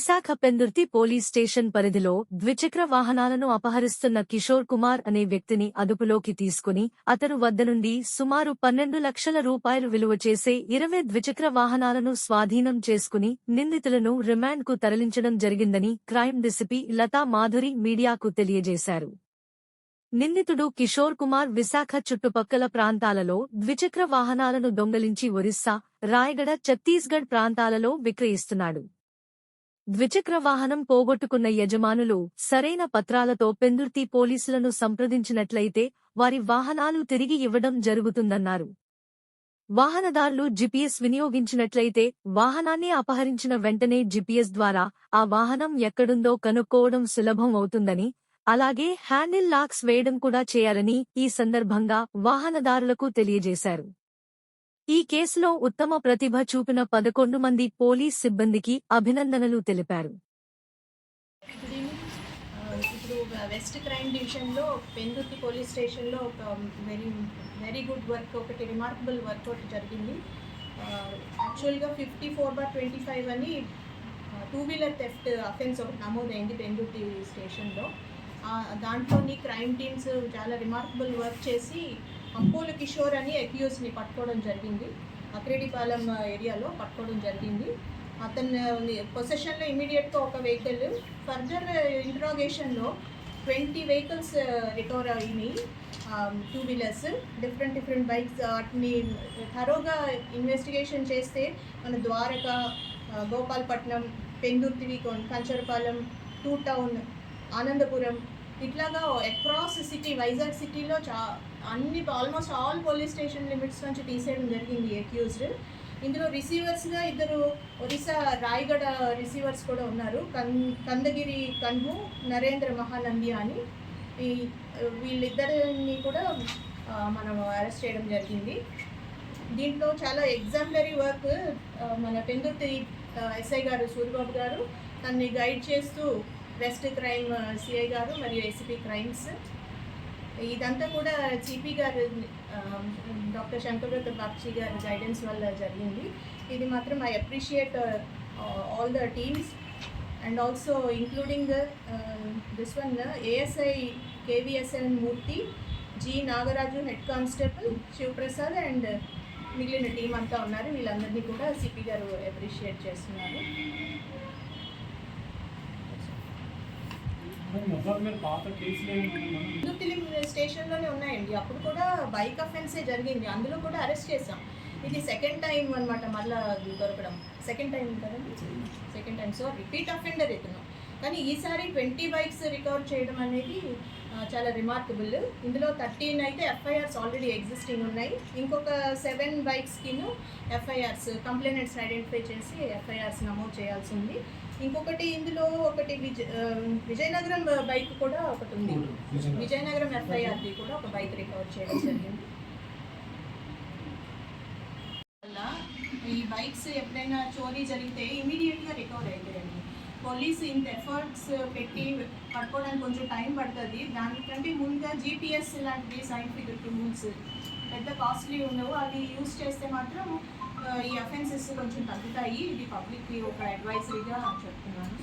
Visakha Pendurthi police station పరిధిలో ద్విచక్ర వాహనాలను అపహరిస్తున్న కిషోర్ కుమార్ అనే వ్యక్తిని అదుపులోకి తీసుకుని అతను వద్ద నుండి సుమారు 12 లక్షల రూపాయలు విలువ చేసే 20 ద్విచక్ర వాహనాలను స్వాధీనం చేసుకుని నిందితులను రిమాండ్కు తరలించడం జరిగిందని క్రైమ్ డీసీపీ లతా మాధురి మీడియాకు తెలియజేశారు. నిందితుడు కిషోర్ కుమార్ విశాఖ చుట్టుపక్కల ప్రాంతాలలో ద్విచక్ర వాహనాలను దొంగలించి ఒరిస్సా, రాయగడ, ఛత్తీస్గఢ్ ప్రాంతాలలో విక్రయిస్తున్నాడు. ద్విచక్ర వాహనం పోగొట్టుకున్న యజమానులు సరైన పత్రాలతో పెందుర్తి పోలీసులను సంప్రదించినట్లయితే వారి వాహనాలు తిరిగి ఇవ్వడం జరుగుతుందన్నారు. వాహనదారులు జీపీఎస్ వినియోగించినట్లయితే వాహనాన్ని అపహరించిన వెంటనే జీపీఎస్ ద్వారా ఆ వాహనం ఎక్కడుందో కనుక్కోవడం సులభం అవుతుందని, అలాగే హ్యాండిల్ లాక్స్ వేయడం కూడా చేయాలని ఈ సందర్భంగా వాహనదారులకు తెలియజేశారు. ఈ కేసులో ఉత్తమ ప్రతిభ చూపిన 11 మంది పోలీస్ సిబ్బందికి అభినందనలు తెలిపారు. ఇప్పుడు వెస్ట్ క్రైమ్ డివిజన్లో పెందుర్తి పోలీస్ స్టేషన్లో ఒక వెరీ గుడ్ వర్క్, ఒకటి రిమార్కబుల్ వర్క్ ఒకటి జరిగింది. యాక్చువల్గా 54/25 అని 2 వీలర్ థెఫ్ట్ అఫెన్స్ ఒకటి నమోదైంది పెందుర్తి స్టేషన్లో. దాంట్లోని క్రైమ్ టీమ్స్ చాలా రిమార్కబుల్ వర్క్ చేసి అంపోల కిషోర్ అని అక్యూజ్ని పట్టుకోవడం జరిగింది. అక్రేడిపాలెం ఏరియాలో పట్టుకోవడం జరిగింది. అతని పొసెషన్లో ఇమీడియట్గా ఒక వెహికల్, ఫర్దర్ ఇంట్రాగేషన్లో 20 వెహికల్స్ రికవర్ అయినాయి, 2 వీలర్స్, డిఫరెంట్ బైక్స్. వాటిని థరోగా ఇన్వెస్టిగేషన్ చేస్తే మన ద్వారక, గోపాలపట్నం, పెందుర్తి, కంచరపాలెం, 2 టౌన్, ఆనందపురం, ఇట్లాగా అక్రాస్ సిటీ, వైజాగ్ సిటీలో almost all police station limits నుంచి తీసేయడం జరిగింది అక్యూజ్డ్. ఇందులో రిసీవర్స్గా 2 ఒరిస్సా రాయగడ రిసీవర్స్ కూడా ఉన్నారు, కందగిరి కన్హు, నరేంద్ర మహానంది అని. వీళ్ళిద్దరిని కూడా మనం అరెస్ట్ చేయడం జరిగింది. దీంట్లో చాలా ఎగ్జాంపులరీ వర్క్ మన పెందుర్తి ఎస్ఐ గారు సూరిబాబు గారు తనని గైడ్ చేస్తూ వెస్ట్ క్రైమ్ సిఐ గారు మరియు ఏసీపీ క్రైమ్స్, ఇదంతా కూడా సిపి గారు డాక్టర్ శంకర్వ్రత బాక్షి గారి గైడెన్స్ వల్ల జరిగింది. ఇది మాత్రం I appreciate all the teams and also including this one ASI KVSN Murthy, G Nagaraju head constable, Shivaprasad and మిగిలిన టీం అంతా ఉన్నారు. వీళ్ళందరినీ కూడా సిపి గారు అప్రిషియేట్ చేస్తున్నారు. స్టేషన్లోనే ఉన్నాయండి. అప్పుడు కూడా బైక్ అఫెన్సే జరిగింది, అందులో కూడా అరెస్ట్ చేసాం. ఇది సెకండ్ టైం అనమాట, మళ్ళీ దొరకడం సెకండ్ టైం కదండి, second time. So repeat offender ఇతను. కానీ ఈసారి 20 బైక్స్ రికవర్ చేయడం అనేది చాలా రిమార్కబుల్. ఇందులో 13 అయితే ఎఫ్ఐఆర్స్ ఆల్రెడీ ఎగ్జిస్టింగ్ ఉన్నాయి. ఇంకొక 7 బైక్స్కిను ఎఫ్ఐఆర్స్, కంప్లైనెంట్స్ ఐడెంటిఫై చేసి ఎఫ్ఐఆర్స్ నమోదు చేయాల్సి ఉంది. ఇంకొకటి ఇందులో ఒకటి విజయనగరం బైక్ కూడా ఒకటి ఉంది, విజయనగరం ఎఫ్ఐఆర్ది కూడా ఒక బైక్ రికవర్ చేయడం జరిగింది. ఈ బైక్స్ ఎప్పుడైనా చోరీ జరిగితే ఇమీడియట్గా రికవర్ అవుతాయండి. పోలీసు ఇంత ఎఫర్ట్స్ పెట్టి పట్టుకోవడానికి కొంచెం టైం పడుతుంది. దానికంటే ముందుగా జీపీఎస్ లాంటివి సైంటిఫిక్ టూల్స్ పెద్ద కాస్ట్లీ ఉండవు, అవి యూజ్ చేస్తే మాత్రం ఈ అఫెన్సెస్ కొంచెం తగ్గుతాయి. ఇది పబ్లిక్కి ఒక అడ్వైజరీగా చెప్తున్నాను.